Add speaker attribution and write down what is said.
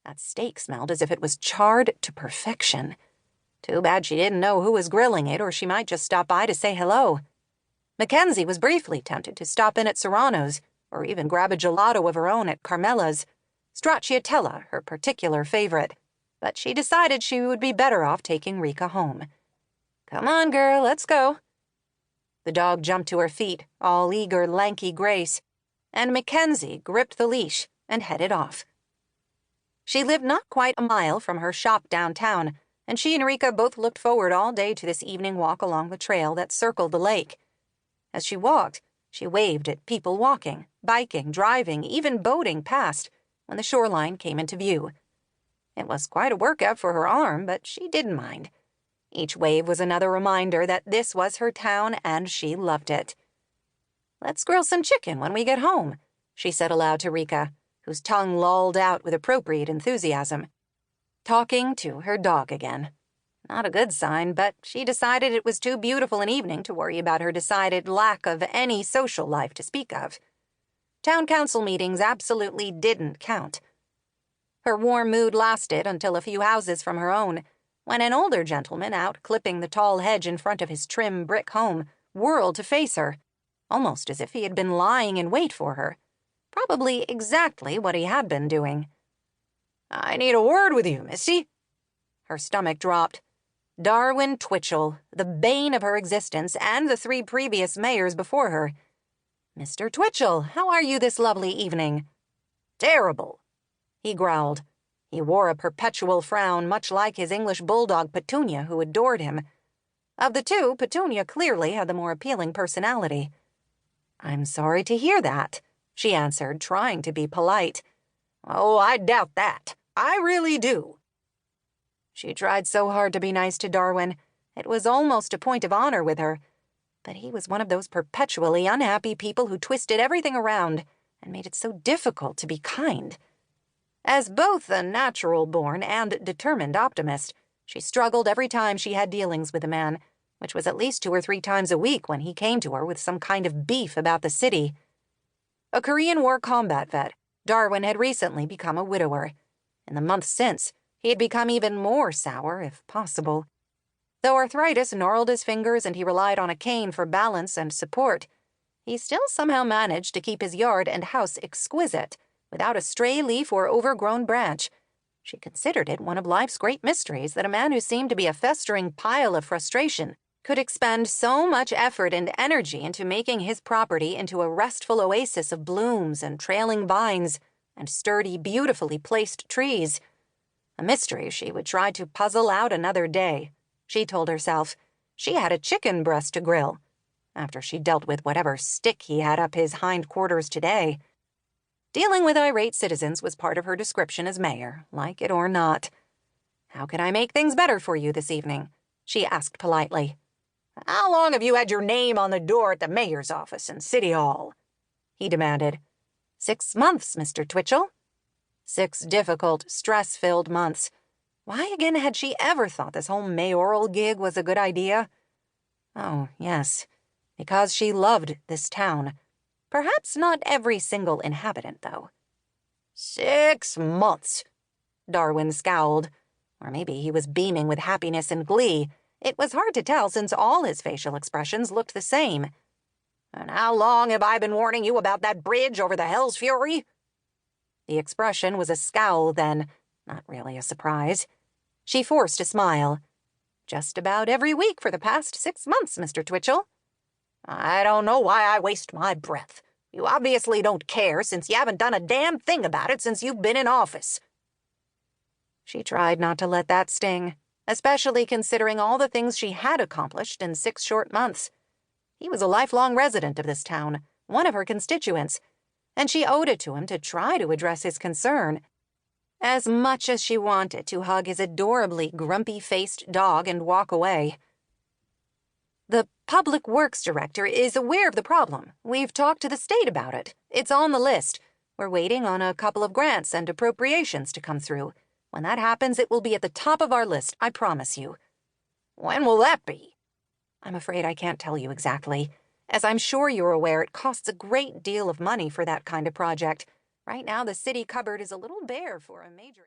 Speaker 1: That steak smelled as if it was charred to perfection. Too bad she didn't know who was grilling it, or she might just stop by to say hello. McKenzie was briefly tempted to stop in at Serrano's, or even grab a gelato of her own at Carmela's, stracciatella, her particular favorite, but she decided she would be better off taking Rika home. "Come on, girl, let's go." The dog jumped to her feet, all eager, lanky grace, and McKenzie gripped the leash and headed off. She lived not quite a mile from her shop downtown, and she and Rika both looked forward all day to this evening walk along the trail that circled the lake. As she walked, she waved at people walking, biking, driving, even boating past when the shoreline came into view. It was quite a workout for her arm, but she didn't mind. Each wave was another reminder that this was her town and she loved it. "Let's grill some chicken when we get home," she said aloud to Rika, whose tongue lolled out with appropriate enthusiasm. Talking to her dog again. Not a good sign, but she decided it was too beautiful an evening to worry about her decided lack of any social life to speak of. Town council meetings absolutely didn't count. Her warm mood lasted until a few houses from her own, when an older gentleman out clipping the tall hedge in front of his trim brick home whirled to face her, almost as if he had been lying in wait for her. Probably exactly what he had been doing. "I need a word with you, missy." Her stomach dropped. Darwin Twitchell, the bane of her existence and the 3 previous mayors before her. "Mr. Twitchell, how are you this lovely evening?" "Terrible," he growled. He wore a perpetual frown, much like his English bulldog Petunia, who adored him. Of the two, Petunia clearly had the more appealing personality. "I'm sorry to hear that," she answered, trying to be polite. "Oh, I doubt that. I really do." She tried so hard to be nice to Darwin. It was almost a point of honor with her. But he was one of those perpetually unhappy people who twisted everything around and made it so difficult to be kind. As both a natural-born and determined optimist, she struggled every time she had dealings with a man, which was at least 2 or 3 times a week when he came to her with some kind of beef about the city. A Korean War combat vet, Darwin had recently become a widower. In the months since, he had become even more sour, if possible. Though arthritis gnarled his fingers and he relied on a cane for balance and support, he still somehow managed to keep his yard and house exquisite, without a stray leaf or overgrown branch. She considered it one of life's great mysteries that a man who seemed to be a festering pile of frustration could expend so much effort and energy into making his property into a restful oasis of blooms and trailing vines and sturdy, beautifully placed trees. A mystery she would try to puzzle out another day. She told herself she had a chicken breast to grill, after she dealt with whatever stick he had up his hindquarters today. Dealing with irate citizens was part of her description as mayor, like it or not. "How can I make things better for you this evening?" she asked politely. "How long have you had your name on the door at the mayor's office in City Hall?" he demanded. 6 months, Mr. Twitchell." 6 difficult, stress-filled months. Why again had she ever thought this whole mayoral gig was a good idea? Oh, yes, because she loved this town. Perhaps not every single inhabitant, though. 6 months, Darwin scowled. Or maybe he was beaming with happiness and glee. It was hard to tell since all his facial expressions looked the same. "And how long have I been warning you about that bridge over the Hell's Fury?" The expression was a scowl then, not really a surprise. She forced a smile. "Just about every week for the past 6 months, Mr. Twitchell." "I don't know why I waste my breath. You obviously don't care, since you haven't done a damn thing about it since you've been in office." She tried not to let that sting, especially considering all the things she had accomplished in 6 short months. He was a lifelong resident of this town, one of her constituents, and she owed it to him to try to address his concern. As much as she wanted to hug his adorably grumpy-faced dog and walk away. "The Public Works Director is aware of the problem. We've talked to the state about it. It's on the list. We're waiting on a couple of grants and appropriations to come through. When that happens, it will be at the top of our list, I promise you." "When will that be?" "I'm afraid I can't tell you exactly. As I'm sure you're aware, it costs a great deal of money for that kind of project. Right now, the city cupboard is a little bare for a major..."